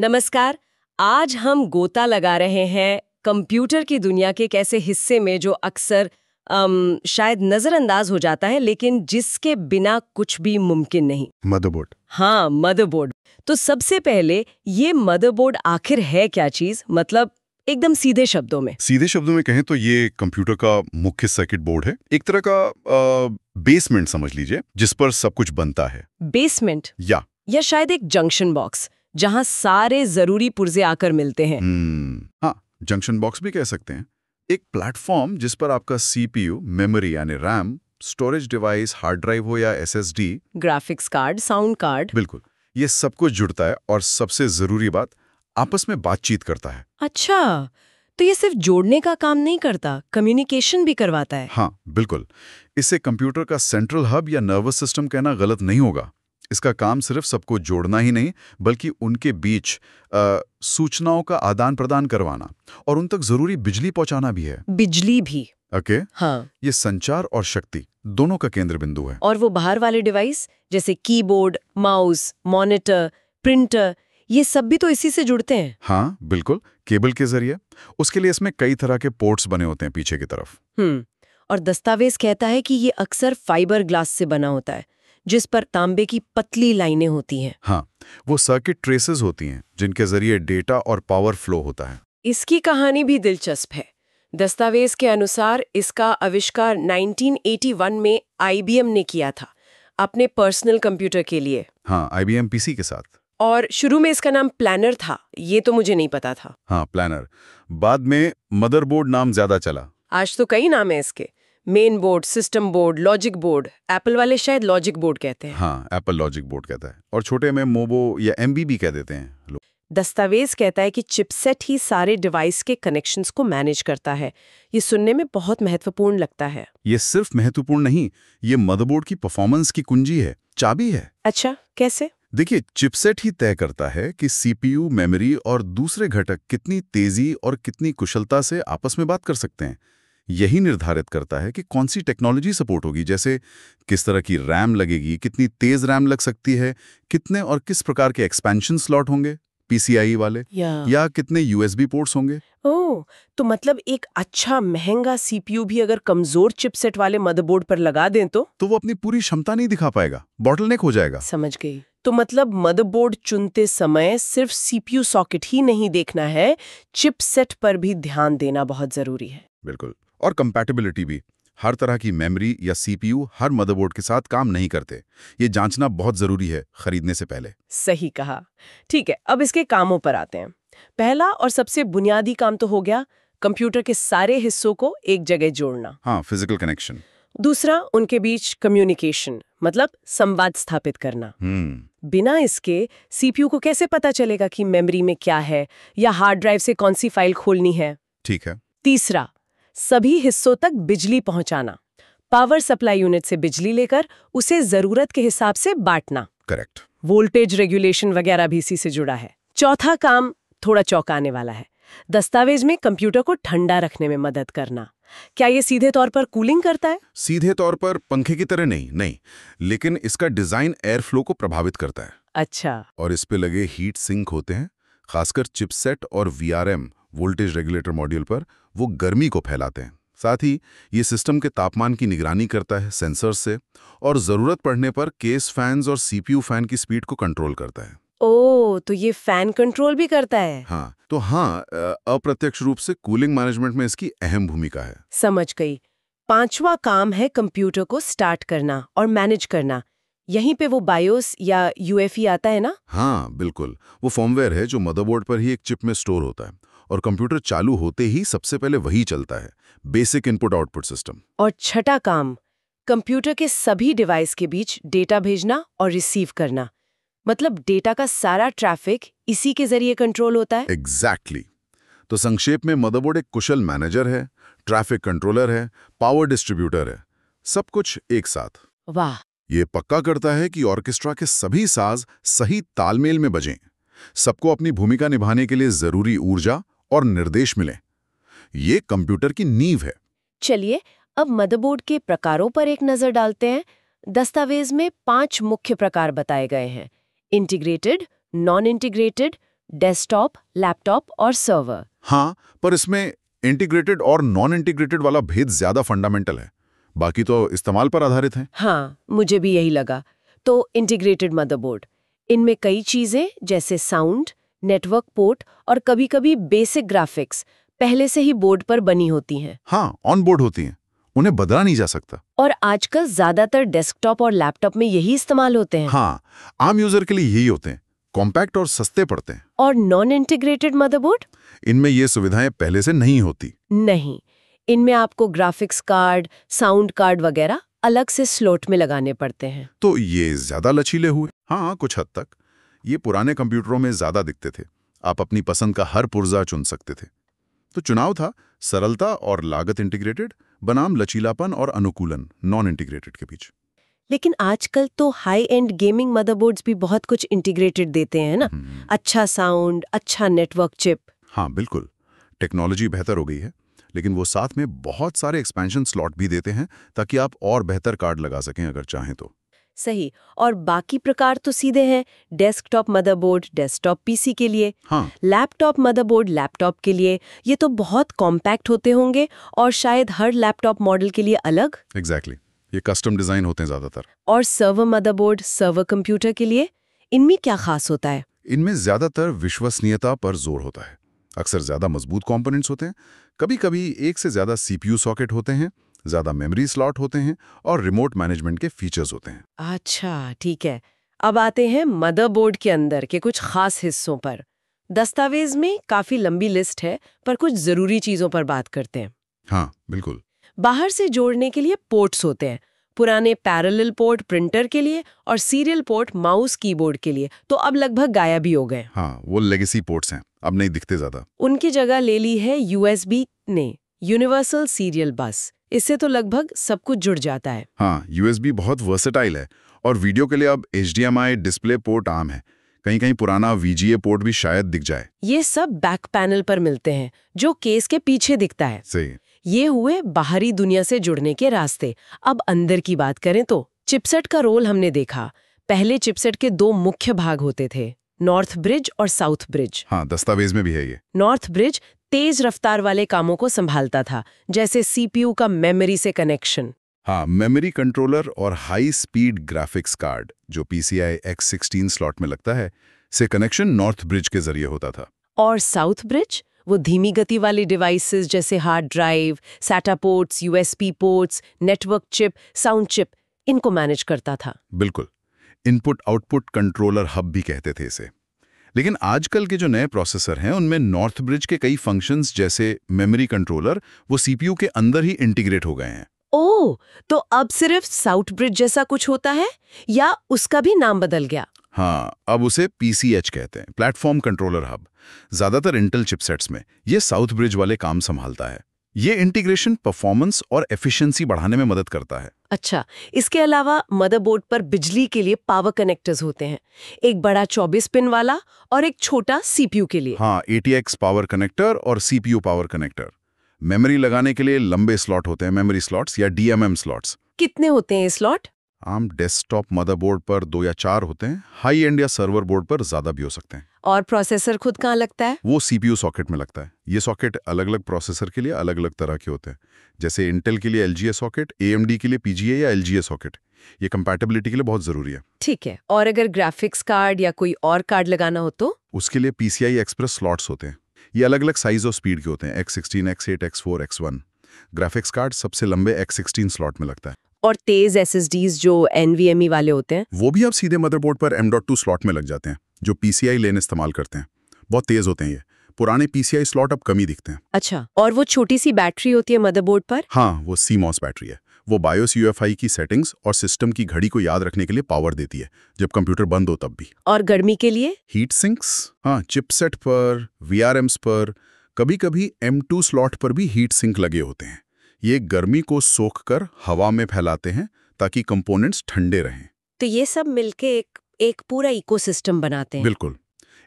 नमस्कार। आज हम गोता लगा रहे हैं कंप्यूटर की दुनिया के एक ऐसे हिस्से में जो अक्सर शायद नजरअंदाज हो जाता है, लेकिन जिसके बिना कुछ भी मुमकिन नहीं। मदरबोर्ड। हाँ, मदरबोर्ड। तो सबसे पहले ये मदरबोर्ड आखिर है क्या चीज, मतलब एकदम सीधे शब्दों में। सीधे शब्दों में कहें तो ये कंप्यूटर का मुख्य सर्किट बोर्ड है, एक तरह का बेसमेंट समझ लीजिए, जिस पर सब कुछ बनता है। बेसमेंट या शायद एक जंक्शन बॉक्स जहां सारे जरूरी पुर्जे आकर मिलते हैं। हाँ, जंक्शन बॉक्स भी कह सकते हैं। एक प्लेटफॉर्म जिस पर आपका सीपीयू, मेमोरी यानी RAM, storage device, hard drive हो या SSD, graphics card, sound card, बिल्कुल, ये सब कुछ जुड़ता है और सबसे जरूरी बात, आपस में बातचीत करता है। अच्छा, तो ये सिर्फ जोड़ने का काम नहीं करता, कम्युनिकेशन भी करवाता है। हाँ, बिल्कुल। इसे कंप्यूटर का सेंट्रल हब या नर्वस सिस्टम कहना गलत नहीं होगा। इसका काम सिर्फ सबको जोड़ना ही नहीं, बल्कि उनके बीच सूचनाओं का आदान प्रदान करवाना और उन तक जरूरी बिजली पहुंचाना भी है। बिजली भी। ओके। हाँ। ये संचार और शक्ति दोनों का केंद्र बिंदु है। और वो बाहर वाले डिवाइस जैसे कीबोर्ड, माउस, मॉनिटर, प्रिंटर, ये सब भी तो इसी से जुड़ते हैं। हाँ, बिल्कुल, केबल के जरिए। उसके लिए इसमें कई तरह के पोर्ट्स बने होते हैं पीछे की तरफ। और दस्तावेज कहता है कि ये अक्सर फाइबर ग्लास से बना होता है, जिस पर तांबे की पतली लाइनें होती हैं। हाँ, वो सर्किट ट्रेसेस होती हैं जिनके जरिए डेटा और पावर फ्लो होता है। इसकी कहानी भी दिलचस्प है। दस्तावेज के अनुसार इसका आविष्कार 1981 में आईबीएम ने किया था, अपने पर्सनल कंप्यूटर के लिए। हाँ, आईबीएम पीसी के साथ। और शुरू में इसका नाम प्लानर था, ये तो मुझे नहीं पता था। हाँ, प्लानर। बाद में मदरबोर्ड नाम ज्यादा चला। आज तो कई नाम है इसके, main board, system board, logic board. Apple वाले शायद लॉजिक बोर्ड कहते हैं। हाँ, एप्पल लॉजिक बोर्ड कहता है, और छोटे में मोबो या एमबी भी कह देते हैं लोग। दस्तावेज कहता है कि चिपसेट ही सारे डिवाइस के कनेक्शंस को मैनेज करता है। ये सुनने में बहुत महत्वपूर्ण लगता है। ये सिर्फ महत्वपूर्ण नहीं, ये मदरबोर्ड की परफॉर्मेंस की कुंजी है, चाबी है। अच्छा, कैसे? देखिए, चिपसेट ही तय करता है कि सीपीयू, मेमोरी और दूसरे घटक कितनी तेजी और कितनी कुशलता से आपस में बात कर सकते हैं। यही निर्धारित करता है कि कौन सी टेक्नोलॉजी सपोर्ट होगी, जैसे किस तरह की रैम लगेगी, कितनी तेज रैम लग सकती है, कितने और किस प्रकार के एक्सपेंशन स्लॉट होंगे पीसीआई वाले, या कितने यूएसबी पोर्ट्स होंगे। ओह, तो मतलब एक अच्छा महंगा सीपीयू भी अगर कमजोर चिपसेट वाले मदरबोर्ड पर लगा दें तो वो अपनी पूरी क्षमता नहीं दिखा पाएगा, बॉटलनेक हो जाएगा। समझ गई। तो मतलब मदरबोर्ड चुनते समय सिर्फ सीपीयू सॉकेट ही नहीं देखना है, चिपसेट पर भी ध्यान देना बहुत जरूरी है। बिल्कुल, और कंपैटिबिलिटी भी। हर तरह की मेमोरी या सीपीयू हर मदरबोर्ड के साथ काम नहीं करते। ये जांचना बहुत जरूरी है खरीदने से पहले। सही कहा। ठीक है, अब इसके कामों पर आते हैं। पहला और सबसे बुनियादी काम तो हो गया कंप्यूटर के सारे हिस्सों को एक जगह जोड़ना। हाँ, फिजिकल कनेक्शन। दूसरा, उनके बीच कम्युनिकेशन, मतलब संवाद स्थापित करना। बिना इसके सीपीयू को कैसे पता चलेगा कि मेमोरी में क्या है या हार्ड ड्राइव से कौन सी फाइल खोलनी है। ठीक है। तीसरा, सभी हिस्सों तक बिजली पहुंचाना, पावर सप्लाई यूनिट से बिजली लेकर उसे जरूरत के हिसाब से बांटना। करेक्ट। वोल्टेज रेगुलेशन वगैरह भी इसी से जुड़ा है। चौथा काम थोड़ा चौंकाने वाला है, दस्तावेज में कंप्यूटर को ठंडा रखने में मदद करना। क्या ये सीधे तौर पर कूलिंग करता है? सीधे तौर पर पंखे की तरह नहीं, लेकिन इसका डिजाइन एयर फ्लो को प्रभावित करता है। अच्छा। और इस पे लगे हीट सिंक होते हैं, खासकर चिपसेट और वीआरएम वोल्टेज रेगुलेटर मॉड्यूल पर, वो गर्मी को फैलाते हैं। साथ ही ये सिस्टम के तापमान की निगरानी करता है सेंसर से, और जरूरत पड़ने पर केस फैंस और सीपीयू फैन की स्पीड को कंट्रोल करता है। ओह, तो ये फैन कंट्रोल भी करता है। हाँ, तो अप्रत्यक्ष रूप से कूलिंग मैनेजमेंट में इसकी अहम भूमिका है। समझ गई। पांचवा काम है कंप्यूटर को स्टार्ट करना और मैनेज करना। यहीं पे वो बायोस या यूएफई आता है ना? हाँ, बिल्कुल। वो फर्मवेयर है जो मदरबोर्ड पर ही एक चिप में स्टोर होता है, और कंप्यूटर चालू होते ही सबसे पहले वही चलता है, बेसिक इनपुट आउटपुट सिस्टम। और छठा काम, कंप्यूटर के सभी डिवाइस के बीच डेटा भेजना और रिसीव करना, मतलब डेटा का सारा ट्रैफिक इसी के जरिए कंट्रोल होता है। एग्जैक्टली। तो संक्षेप में मदरबोर्ड एक कुशल मैनेजर है, ट्रैफिक कंट्रोलर है, पावर डिस्ट्रीब्यूटर है, सब कुछ एक साथ। वाह। ये पक्का करता है कि ऑर्केस्ट्रा के सभी साज सही तालमेल में बजें, सबको अपनी भूमिका निभाने के लिए जरूरी ऊर्जा और निर्देश मिले। ये कंप्यूटर की नींव है। चलिए, अब मदरबोर्ड के प्रकारों पर एक नजर डालते हैं। दस्तावेज में 5 मुख्य प्रकार बताए गए हैं: integrated, non integrated, desktop, laptop और सर्वर। हाँ, पर इसमें इंटीग्रेटेड और नॉन इंटीग्रेटेड वाला भेद ज्यादा फंडामेंटल है। बाकी तो इस्तेमाल पर आधारित है। हाँ, मुझे भी यही लगा। तो इंटीग्रेटेड मदरबोर्ड, इनमें कई चीजें जैसे साउंड, नेटवर्क पोर्ट और कभी-कभी बेसिक ग्राफिक्स पहले से ही बोर्ड पर बनी होती हैं। हाँ, ऑन बोर्ड होती हैं, उन्हें बदला नहीं जा सकता। और आजकल ज्यादातर डेस्कटॉप और लैपटॉप में यही इस्तेमाल होते हैं। हाँ, आम यूजर के लिए यही होते हैं, कॉम्पैक्ट और सस्ते पड़ते हैं। और नॉन इंटीग्रेटेड मदरबोर्ड? इनमें ये सुविधाएं पहले से नहीं होती। नहीं, इनमें आपको ग्राफिक्स कार्ड, साउंड कार्ड वगैरह अलग से स्लॉट में लगाने पड़ते हैं। तो ये ज्यादा लचीले हुए। हाँ, कुछ हद तक। ये पुराने कंप्यूटरों में ज्यादा दिखते थे। आप अपनी पसंद का हर पुर्जा चुन सकते थे। तो चुनाव था सरलता और लागत इंटीग्रेटेड बनाम लचीलापन और अनुकूलन नॉन इंटीग्रेटेड के बीच। लेकिन आजकल तो हाई एंड गेमिंग मदरबोर्ड्स भी बहुत कुछ इंटीग्रेटेड देते हैं ना। अच्छा साउंड, अच्छा नेटवर्क चिप। हाँ, बिल्कुल। टेक्नोलॉजी बेहतर हो गई है, लेकिन वो साथ में बहुत सारे एक्सपेंशन स्लॉट भी देते हैं ताकि आप और बेहतर कार्ड लगा सकें अगर चाहें तो। सही। और बाकी प्रकार तो सीधे हैं, डेस्कटॉप मदरबोर्ड डेस्कटॉप पीसी के लिए, हाँ, लैपटॉप मदरबोर्ड लैपटॉप के लिए। ये तो बहुत कॉम्पैक्ट होते होंगे और शायद हर लैपटॉप मॉडल के लिए अलग। एग्जैक्टली। ये कस्टम डिजाइन होते हैं ज्यादातर। और सर्वर मदरबोर्ड सर्वर कंप्यूटर के लिए, इनमें क्या खास होता है? इनमें ज्यादातर विश्वसनीयता पर जोर होता है। अक्सर ज्यादा मजबूत कंपोनेंट्स होते हैं, कभी-कभी एक से ज्यादा सीपीयू सॉकेट होते हैं, ज्यादा मेमोरी स्लॉट होते हैं और रिमोट मैनेजमेंट के फीचर्स होते हैं। अच्छा, ठीक है। अब आते हैं मदरबोर्ड के अंदर के कुछ खास हिस्सों पर। दस्तावेज में काफी लंबी लिस्ट है, पर कुछ जरूरी चीजों पर बात करते हैं। हाँ, बिल्कुल। बाहर से जोड़ने के लिए पोर्ट्स होते हैं। पुराने पैरेलल पोर्ट प्रिंटर के लिए और सीरियल पोर्ट माउस कीबोर्ड के लिए तो अब लगभग गायब ही हो गए। हाँ, वो लेगेसी पोर्ट्स हैं, अब नहीं दिखते ज्यादा। उनकी जगह ले ली है यूएसबी ने, यूनिवर्सल सीरियल बस। इससे तो लगभग सब कुछ जुड़ जाता है। हाँ, यूएसबी बहुत वर्सेटाइल है और वीडियो के लिए अब एचडीएमआई डिस्प्ले पोर्ट आम है। कहीं-कहीं पुराना वीजीए पोर्ट भी शायद दिख जाए। ये सब बैक पैनल पर मिलते हैं, जो केस के पीछे दिखता है। सही। ये हुए बाहरी दुनिया से जुड़ने के रास्ते। अब अंदर की बात करें तो चिपसेट का रोल हमने देखा। पहले चिपसेट के दो मुख्य भाग होते थे, नॉर्थ ब्रिज और साउथ ब्रिज। हाँ, दस्तावेज में भी है ये। नॉर्थ ब्रिज तेज रफ्तार वाले कामों को संभालता था, जैसे सीपीयू का मेमोरी से कनेक्शन। हाँ, मेमोरी कंट्रोलर और हाई स्पीड ग्राफिक्स कार्ड जो PCI X16 स्लॉट में लगता है, से कनेक्शन नॉर्थ ब्रिज के जरिए होता था। और साउथ ब्रिज वो धीमी गति वाली डिवाइसेस जैसे hard drive, SATA ports, USB ports, network chip, sound chip, इनको मैनेज करता था। बिल्कुल। इनपुट आउटपुट कंट्रोलर हब भी कहते थे इसे। लेकिन आजकल के जो नए प्रोसेसर हैं उनमें नॉर्थ ब्रिज के कई फंक्शंस जैसे मेमोरी कंट्रोलर वो CPU के अंदर ही इंटीग्रेट हो गए हैं। ओह, तो अब सिर्फ साउथ ब्रिज जैसा कुछ होता है या उसका भी नाम बदल गया? हाँ, अब उसे PCH कहते हैं, प्लेटफॉर्म कंट्रोलर हब। ज्यादातर इंटेल चिपसेट्स में ये साउथ ब्रिज वाले काम संभालता है। ये इंटीग्रेशन परफॉर्मेंस और एफिशिएंसी बढ़ाने में मदद करता है। अच्छा, इसके अलावा मदरबोर्ड पर बिजली के लिए पावर कनेक्टर्स होते हैं, एक बड़ा 24 पिन वाला और एक छोटा CPU के लिए। हाँ, ATX पावर कनेक्टर और CPU पावर कनेक्टर। मेमोरी लगाने के लिए लंबे स्लॉट होते हैं, मेमोरी स्लॉट्स या DMM स्लॉट्स। कितने होते हैं ये स्लॉट? आम डेस्कटॉप मदरबोर्ड पर 2 या 4 होते हैं, हाई एंड या सर्वर बोर्ड पर ज्यादा भी हो सकते हैं। और प्रोसेसर खुद कहाँ लगता है? वो CPU सॉकेट में लगता है। ये सॉकेट अलग-अलग प्रोसेसर के लिए अलग-अलग तरह के होते हैं। जैसे इंटेल के लिए LGA सॉकेट, AMD के लिए PGA या LGA सॉकेट। ये कंपैटिबिलिटी के लिए बहुत जरूरी है। ठीक है। और अगर ग्राफिक्स कार्ड या कोई और कार्ड लगाना हो तो? उसके लिए PCI Express स्लॉट्स होते हैं। ये अलग-अलग साइज और स्पीड के होते हैं, X16, X8, X4, X1। Graphics card सबसे लंबे X16 स्लॉट में लगता है। और तेज SSDs जो NVMe वाले होते हैं? वो भी अब सीधे मदरबोर्ड पर M.2 स्लॉट में लग जाते हैं, जो PCI लेन इस्तेमाल करते हैं। बहुत तेज होते हैं ये। पुराने PCI स्लॉट अब कम ही दिखते हैं। अच्छा, और वो छोटी सी बैटरी होती है मदरबोर्ड पर? हाँ, वो CMOS बैटरी है। वो BIOS UEFI की सेटिंग्स और सिस्टम की घड़ी को याद रखने के लिए पावर देती है, जब कंप्यूटर बंद हो तब भी। और गर्मी के लिए? हीट सिंक्स, हाँ, चिपसेट पर, VRMs पर, कभी-कभी M.2 स्लॉट पर भी हीट सिंक लगे होते हैं। ये गर्मी को सोख कर हवा में फैलाते हैं ताकि कंपोनेंट्स ठंडे रहें। तो ये सब मिलके एक पूरा इकोसिस्टम बनाते हैं। बिल्कुल,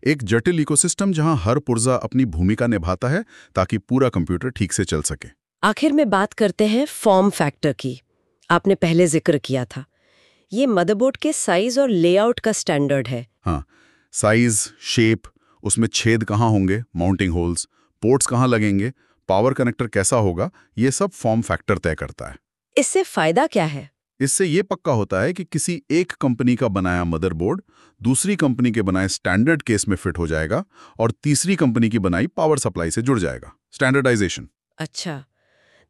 एक जटिल इकोसिस्टम जहां हर पुर्जा अपनी भूमिका निभाता है ताकि पूरा कंप्यूटर ठीक से चल सके। आखिर में बात करते हैं फॉर्म फैक्टर की। आपने पहले जिक्र किया था, ये मदरबोर्ड के साइज और लेआउट का स्टैंडर्ड है। हाँ, साइज, शेप उसमें छेद कहाँ होंगे, माउंटिंग होल्स, पोर्ट्स कहाँ लगेंगे, पावर कनेक्टर कैसा होगा, ये सब फॉर्म फैक्टर तय करता है। इससे फायदा क्या है? इससे ये पक्का होता है कि किसी एक कंपनी का बनाया मदरबोर्ड दूसरी कंपनी के बनाए स्टैंडर्ड केस में फिट हो जाएगा और तीसरी कंपनी की बनाई पावर सप्लाई से जुड़ जाएगा। स्टैंडर्डाइजेशन। अच्छा,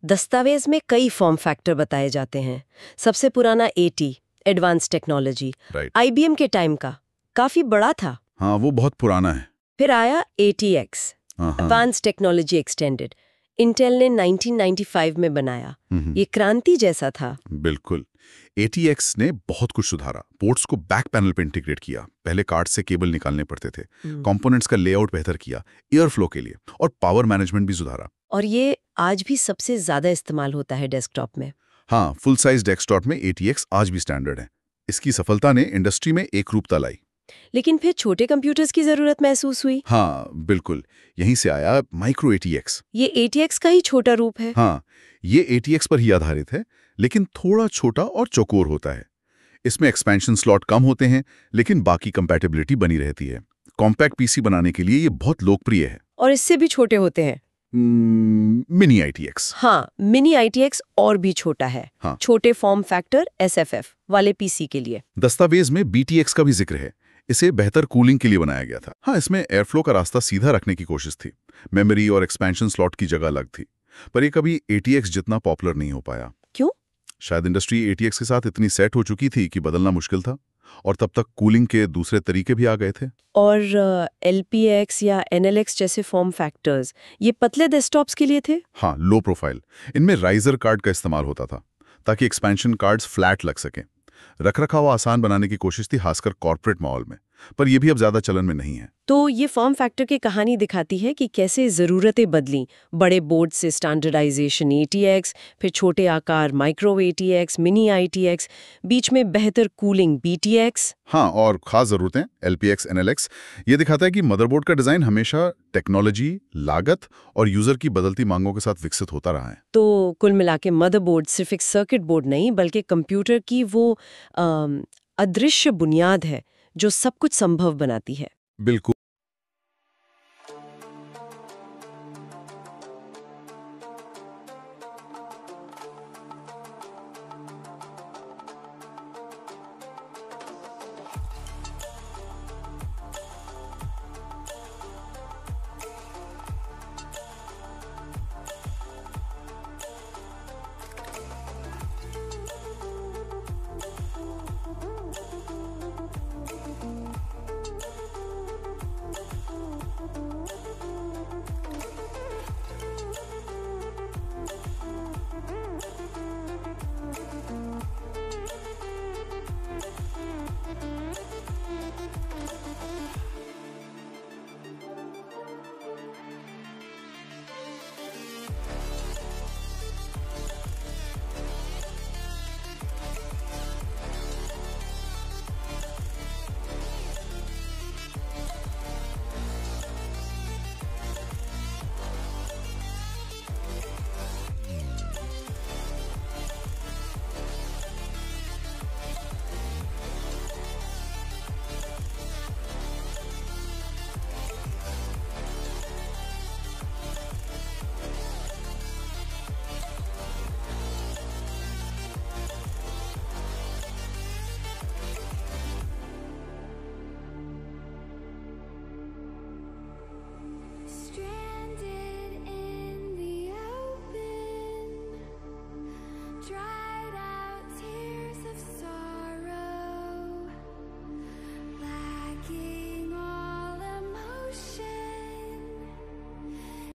दस्तावेज में कई फॉर्म फैक्टर बताए जाते हैं। सबसे पुराना AT, advance technology, right. IBM के टाइम का, काफी बड़ा था। हाँ, वो बहुत पुराना है। फिर आया ATX, हाँ। एडवांस टेक्नोलॉजी एक्सटेंडेड, इंटेल ने 1995 में बनाया। ये क्रांति जैसा था। बिल्कुल। ATX ने बहुत कुछ सुधारा। पोर्ट्स को बैक पैनल पे इंटीग्रेट किया, पहले कार्ड से केबल निकालने पड़ते थे। कंपोनेंट्स का लेआउट बेहतर किया, एयर फ्लो के लिए, और पावर मैनेजमेंट भी सुधारा। और ये आज भी सबसे ज्यादा इस्तेमाल होता है डेस्कटॉप में। हाँ, फुल साइज डेस्कटॉप में ATX आज भी स्टैंडर्ड है। इसकी सफलता ने इंडस्ट्री में एकरूपता लाई। लेकिन फिर छोटे कंप्यूटर्स की जरूरत महसूस हुई। हाँ, बिल्कुल। यहीं से आया माइक्रो ATX। ये ATX का ही छोटा रूप है। हाँ, ये ATX पर ही आधारित है, लेकिन थोड़ा छोटा और चौकोर होता है। इसमें एक्सपेंशन स्लॉट कम होते हैं, लेकिन बाकी कंपैटिबिलिटी बनी रहती है। कॉम्पैक्ट PC बनाने के लिए ये बहुत लोकप्रिय है। और इससे भी छोटे होते हैं। Mini ITX। हाँ, मिनी ITX और भी छोटा है। हाँ। छोटे फॉर्म फैक्टर SFF वाले PC के लिए। दस्तावेज में BTX का भी जिक्र है। इसे बेहतर कूलिंग के लिए बनाया गया था। हाँ, इसमें एयरफ्लो का रास्ता सीधा रखने की कोशिश थी। मेमोरी और एक्सपेंशन स्लॉट की जगह अलग थी, पर ये कभी ATX जितना पॉपुलर नहीं हो पाया। क्यों? शायद इंडस्ट्री ATX के साथ इतनी सेट हो चुकी थी कि बदलना मुश्किल था, और तब तक कूलिंग के दूसरे तरीके भी आ गए थे। और LPX या NLX जैसे फॉर्म फैक्टर्स, ये पतले डेस्कटॉप्स के लिए थे? हाँ, लो प्रोफाइल। इनमें राइजर कार्ड का इस्तेमाल होता था ताकि एक्सपेंशन कार्ड्स फ्लैट लग सकें। रखरखाव आसान बनाने की कोशिश थी, खासकर कॉर्पोरेट माहौल में, पर यह भी अब ज्यादा चलन में नहीं है। तो ये फॉर्म फैक्टर की कहानी दिखाती है कि कैसे ज़रूरतें बदली। बड़े बोर्ड से स्टैंडर्डाइजेशन ATX, फिर छोटे आकार माइक्रो ATX, मिनी ITX, बीच में बेहतर कूलिंग BTX। हाँ, और खास जरूरतें LPX, NLX। ये दिखाता है कि मदरबोर्ड का डिजाइन हमेशा टेक्नोलॉजी, लागत और यूजर की बदलती मांगों के साथ विकसित होता रहा है। तो कुल मिला के मदरबोर्ड सिर्फ एक सर्किट बोर्ड नहीं, बल्कि कंप्यूटर की वो अदृश्य बुनियाद है जो सब कुछ संभव बनाती है। बिल्कुल।